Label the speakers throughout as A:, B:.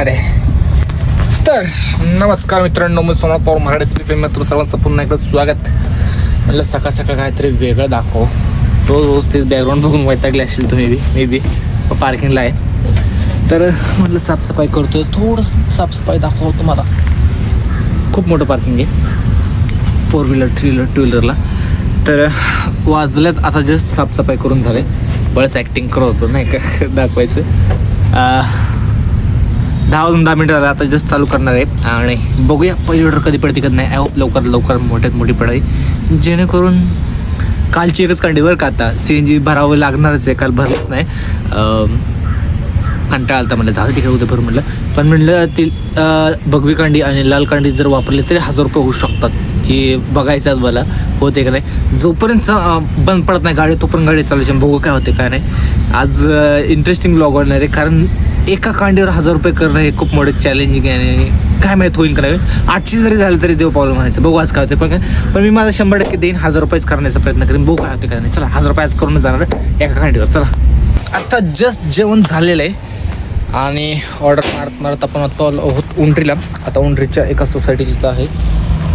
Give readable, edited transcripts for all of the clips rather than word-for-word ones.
A: अरे तर नमस्कार मित्रांनो, मी सोमनाथ पवार मराठी रेसिपीमध्ये तुमचं सर्वांचं पुन्हा एकदा स्वागत. म्हटलं सकाळ सकाळ काहीतरी वेगळं दाखव. रोज तेच बॅकग्राऊंड बघून वैतागले असेल तुम्ही मे बी पार्किंगला आहे तर म्हटलं साफसफाई करतोय, थोडंसं साफसफाई दाखव तुम्हाला. खूप मोठं पार्किंग आहे 4 व्हीलर 3 व्हीलर 2 व्हीलरला. तर वाजल्यात आता जस्ट साफसफाई करून झाले. बरंच ॲक्टिंग करत होतो नाही का दाखवायचं. 10 मिनिटं झालं, आता जस्ट चालू करणार आहे आणि बघूया पहिली ऑर्डर कधी पडते कधी नाही. आय होप लवकर मोठ्यात मोठी पडावी, जेणेकरून कालची एकच कांडीवर का आता CNG भरावं लागणारच आहे. काल भरलंच नाही, कंटाळा आलता म्हटलं झालं तिकडे उद्या भरून म्हटलं. पण म्हटलं ती भगवी कांडी आणि लाल कांडी जर वापरली तरी 1000 रुपये होऊ शकतात. की बघायचं मला होते का नाही. जोपर्यंत बंद पडत नाही गाडी तोपर्यंत गाडी चालवायची, बघू काय होते काय नाही. आज इंटरेस्टिंग ब्लॉग होणार आहे, कारण एका कांडीवर 1000 रुपये करणं हे खूप मोठं चॅलेंजिंग आहे. आणि काय माहीत होईल का नाही. 800 जरी झालं तरी देव पावलं म्हणायचं. बघू आज काय होते. पण मी माझा 100% देईन. 1000 रुपयेच करण्याचा प्रयत्न करेन. बघू काय होते काय नाही. चला 1000 रुपये आज करून जाणार एका कांडीवर. चला आता जस्ट जेवण झालेलं आहे आणि ऑर्डर मारत आपण आता आहोत उंडरीला. आता उंडरीच्या एका सोसायटीचं आहे,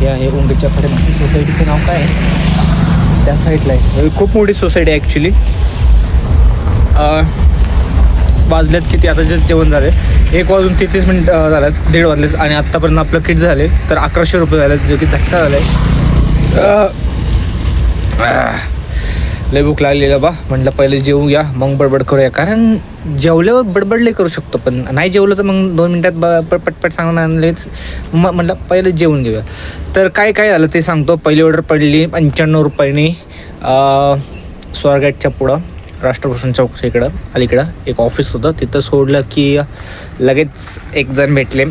A: हे आहे उंडरीच्या पाठीमागे. सोसायटीचं नाव काय आहे त्या साईडला आहे. खूप मोठी सोसायटी आहे ॲक्च्युली. वाजल्यात किती आता जस्ट जेवण झाले 1 वाजून 33 मिनिट झाल्यात, 1:30 वाजलेत आणि आत्तापर्यंत आपलं किट झाले तर 1100 रुपये झाले, जो की झटका झाला आहे. लय भूक लागलेला बा. म्हटलं पहिले जेवूया मग बडबड करूया, कारण जेवल्यावर बडबड लय करू शकतो, पण नाही जेवलं तर मग 2 मिनटात पटपट सांगून आणलेच. म्हटलं पहिले जेवून घेऊया. तर काय झालं ते सांगतो. पहिली ऑर्डर पडली 95 रुपयांनी स्वारगेटच्या पुढं राष्ट्रभूषण चौकच्या इकडं अलीकडं एक ऑफिस होतं. तिथं सोडलं की लगेच एक जण भेटले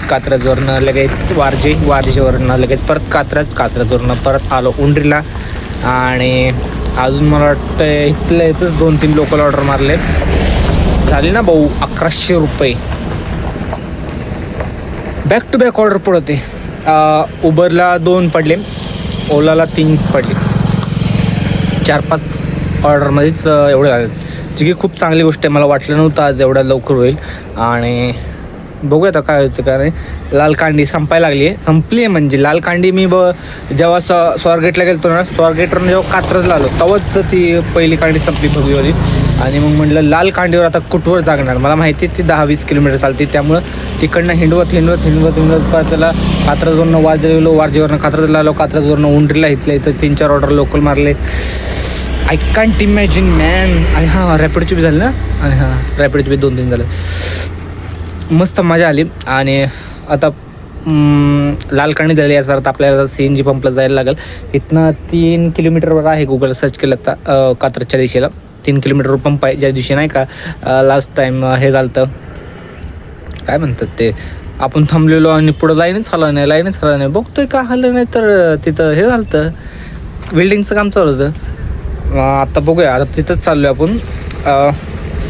A: कात्रजवरनं लगेच वारजेवरनं लगेच परत कात्रजवरनं परत आलो उंडरीला. आणि अजून मला वाटतं इथंच 2-3 लोकल ऑर्डर मारले. झाली ना भाऊ 1100 रुपये. बॅक टू बॅक ऑर्डर पडते. उबरला 2 पडले, ओलाला 3 पडले. 4-5 ऑर्डरमध्येच एवढे झाले, जी की खूप चांगली गोष्ट आहे. मला वाटलं नव्हतं आज एवढ्या लवकर होईल. आणि बघूया आता काय होतं काय नाही. लाल कांडी संपायला संपली आहे. म्हणजे लाल कांडी मी जेव्हा स्वारगेटला गेलो ना, स्वारगेटवरून जेव्हा कात्रजला आलो तेव्हाच ती पहिली कांडी संपली भगवीवाली. आणि मग म्हटलं लाल कांडीवर आता कुठवर जागणार. मला माहिती आहे ती 10-20 किलोमीटर चालते, त्यामुळं तिकडनं हिंडवत परत त्याला कात्रजवरनं वारजेवरनं कात्रजला आलो, कात्रजवरनं उंडरीला इथं 3-4 ऑर्डर लोकल मारले. I can't imagine man. आणि हां रॅपिडची बी झाली ना. आणि हां रॅपिडची बी 2-3 झालं. मस्त मजा आली. आणि आता लाल कांडी झाली याचा अर्थ आपल्याला CNG पंपला जायला लागेल. इथनं 3 किलोमीटरवर आहे, गुगल सर्च केलं तर कात्रजच्या दिशेला 3 किलोमीटरवर पंप आहे. ज्या दिवशी नाही का लास्ट टाईम हे झालं तर काय म्हणतात ते, आपण थांबलेलो आणि पुढं लाईनच हलं नाही. बघतोय का हलं नाही तर तिथं हे झालं तर बिल्डिंगचं काम चालू होतं. आता बघूया, आता तिथंच चाललो आहे आपण.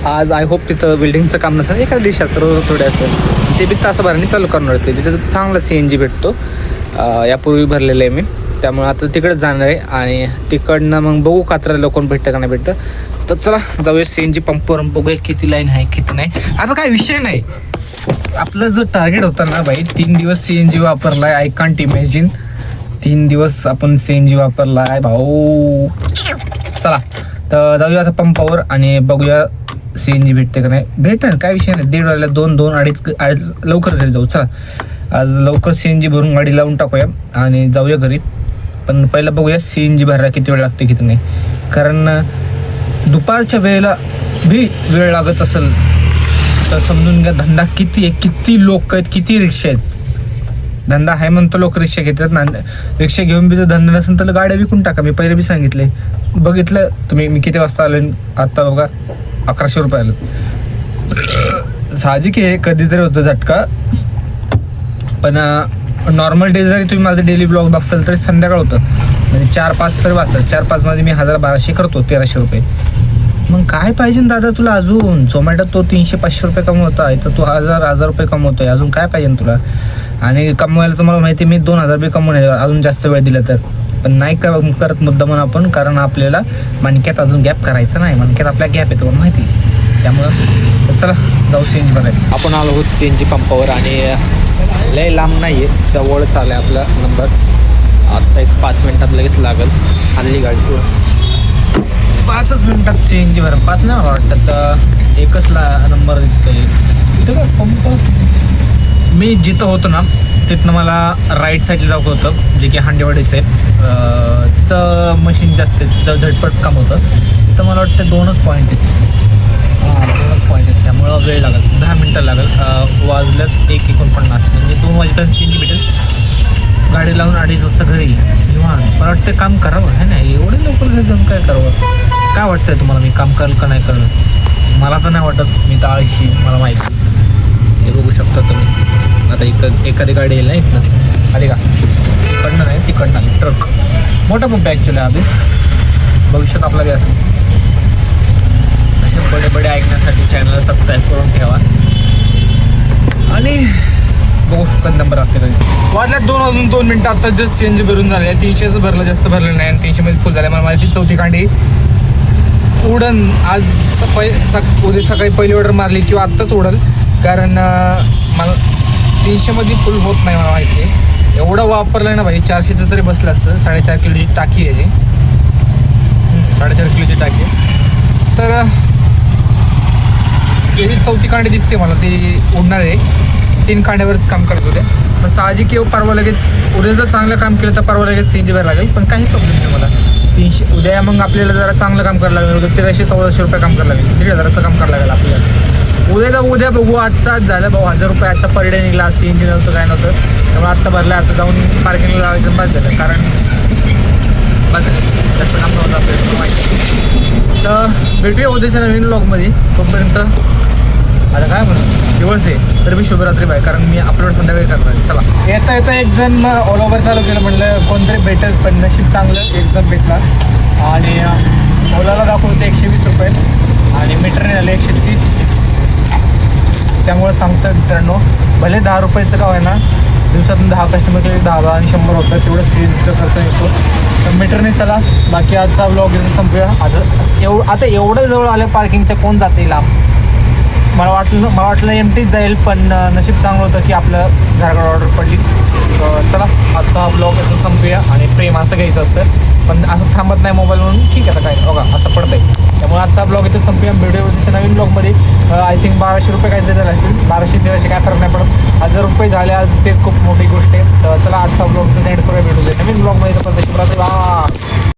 A: आज आय होप तिथं बिल्डिंगचं काम नसेल, एखाद्या दिवशी असतं थोडे असतं ते बी तासाभराने चालू करणार होते. तिथं चांगला CNG भेटतो. यापूर्वी भरलेलं आहे मी, त्यामुळे आता तिकडंच जाणार आहे. आणि तिकडनं मग बघू कात्रजला कोण भेटतं का नाही भेटतं. तर चला जाऊया CNG पंपवर, बघूया किती लाईन आहे किती नाही. आता काय विषय नाही, आपलं जो टार्गेट होता ना भाई 3 दिवस CNG वापरला आहे. आय कांट इमॅजिन 3 दिवस आपण CNG वापरला आहे भाऊ. चला तर जाऊया आता पंपावर आणि बघूया CNG भेटते का नाही. भेटेल काय विषय नाही. 1:30 वाजला 2-2-2:30 लवकर घरी जाऊ. चला आज लवकर CNG भरून गाडी लावून टाकूया आणि जाऊया घरी. पण पहिलं बघूया CNG भरायला किती वेळ लागते किती नाही, कारण दुपारच्या वेळेला बी वेळ लागत असेल तर समजून घ्या धंदा किती आहे, किती लोक आहेत, किती रिक्षा आहेत. धंदा आहे म्हणतो लोक रिक्षा घेतात ना. रिक्षा घेऊन बी जर धंदा नसेल तर गाड्या विकून टाका. मी पहिले बी सांगितले, बघितलं तुम्ही मी किती वाजता आलो. आत्ता बघा 1100 रुपये आलं. साहजिक आहे कधीतरी होतं झटका, पण नॉर्मल डे जरी तुम्ही माझं डेली ब्लॉग बघसाल तरी संध्याकाळ होतं. म्हणजे 4-5 तरी वाजतात. 4-5 मध्ये मी 1000-1200 करतो, 1300 रुपये. मग काय पाहिजे दादा तुला अजून. झोमॅटो तो 300-500 रुपये कमवता, इथं तू 1000 रुपये कमवतोय. अजून काय पाहिजे तुला. आणि कमवायला तुम्हाला माहिती मी 2000 बी कमवून अजून जास्त वेळ दिला तर. पण नाही करत मुद्दा म्हणून आपण, कारण आपल्याला मणक्यात अजून गॅप करायचा नाही. मणक्यात आपल्या गॅप येतो माहिती. त्यामुळं तर चला जाऊ सी एन जी बघायला. आपण आलो आहोत सी एन जी पंपावर आणि लय लांब नाही आहे, जवळच आला आहे आपला नंबर. आत्ता एक 5 मिनटात लगेच लागेल. हल्ली गाडी 5च मिनटात सी एन जी भर 5 नाही मला वाटतं, तर एकच नंबर दिसतोय इथं का पंप. मी जिथं होतो ना तिथनं मला राईट साईडला जाऊ होतं, जे की हांडेवाडीचं आहे. तिथं मशीन जास्त आहे, तिथं झटपट काम होतं. तिथं मला वाटतं 2च पॉईंट आहेत. 2च पॉईंट आहेत, त्यामुळं वेळ लागेल, 10 मिनटं लागेल. वाजल्यात 1:49 म्हणजे 2 वाजेपर्यंत सी एन जी भेटेल. गाडी लावून 2:30 वाजता घरी निवांत. मला वाटतं काम करावं आहे ना, एवढे लवकर घरी जाऊन काय करावं. काय वाटतंय तुम्हाला, मी काम करेल का नाही करेल? मला तर नाही वाटत, मी तर आळशी, मला माहिती. हे बघू शकता तुम्ही. आता एखादी गाडी येईल ना इथनं, आली का? तिकडनं नाही, तिकडनं ट्रक. मोठा पंप आहे ॲक्च्युली. आधी भविष्यात आपला गॅस असे बडे बडे ऐकण्यासाठी चॅनलला सबस्क्राईब करून ठेवा. आणि बघू कधी नंबर लागते कधी. वाटल्यात 2 वाजून 2 मिनटं. आता जस्ट सी एन जी भरून झाले. 300चं भरलं, जास्त भरलं नाही. आणि 300मध्ये फुल झालं. मला माहिती 4थी कांडी उडन आज उद्या सकाळी पहिली ऑर्डर मारली किंवा आत्ताच उडल, कारण मला 300मध्ये फुल होत नाही. मला माहिती आहे एवढं वापरलं आहे ना भाई. 400चं तरी बसलं असतं. 4.5 किलोची टाकी आहे, 4.5 किलोची टाकी. तर याची 4थी कांडी दिसते मला, ती उडणार आहे. 3 कांड्यावरच काम करत होते. पण साहजिक परवा लगेच उद्या जर चांगलं काम केलं तर परवा लगेच सी एन जी भरायला लागेल. पण काही प्रॉब्लेम नाही मला. 300 उद्या मग आपल्याला जरा चांगलं काम करायला लागेल. उद्या 1300-1400 रुपये काम करायला लागेल. 1,500चं काम करायला लागेल आपल्याला. उद्या बघू. आजचाच झालं भाऊ. 1000 रुपये आजचा पर डे निघाला. सी एन जी नव्हतं, काय नव्हतं. त्यामुळे आत्ता भरलं. आता जाऊन पार्किंगला लावायचं बस झालं, कारण बस जास्त काम नव्हतं आपल्याला माहिती. तर भेटूया उद्याच्या नवीन ब्लॉगमध्ये. तोपर्यंत आता काय म्हणून दिवस आहे तर मी शुभरात्री बाय, कारण मी अपलोड संध्याकाळी करणार आहे. चला. येता एक जण ऑल ओव्हर चालू केलं, म्हटलं कोणतरी भेटेल, पण नशीब चांगलं एक जण भेटला. आणि ओलाला दाखवते 120 रुपये आणि मीटरने झाले 130. त्यामुळे सांगतं मित्रांनो, भले 10 रुपयाचं का आहे ना, दिवसातून 10 कस्टमर केले 10 आणि 100 होतं. तेवढं सीएनजीचा खर्च येतो. तर मीटरने चला. बाकी आजचा ब्लॉग इथं संपूया. आता एवढं जवळ आलं पार्किंगच्या, कोण जाते लांब. मला वाटलं एमटीच जाईल, पण नशीब चांगलं होतं की आपलं घराकडे ऑर्डर पडली. चला आजचा ब्लॉग इथं संपूया. आणि प्रेम असं घ्यायचं असतं, पण असं थांबत नाही मोबाईल म्हणून. ठीक आहे, आता काय बघा असं पडतंय. त्यामुळे आजचा ब्लॉग इथं संपूया. व्हिडिओ नवीन ब्लॉगमध्ये आय थिंक 1200 रुपये काहीतरी झाले असतील. 1200-1300 काय फरक नाही पडत. 1000 रुपये झाले आज, तेच खूप मोठी गोष्ट आहे. तर चला आजचा ब्लॉग इथं सेंड करूया. भेटू दे नवीन ब्लॉगमध्ये. तर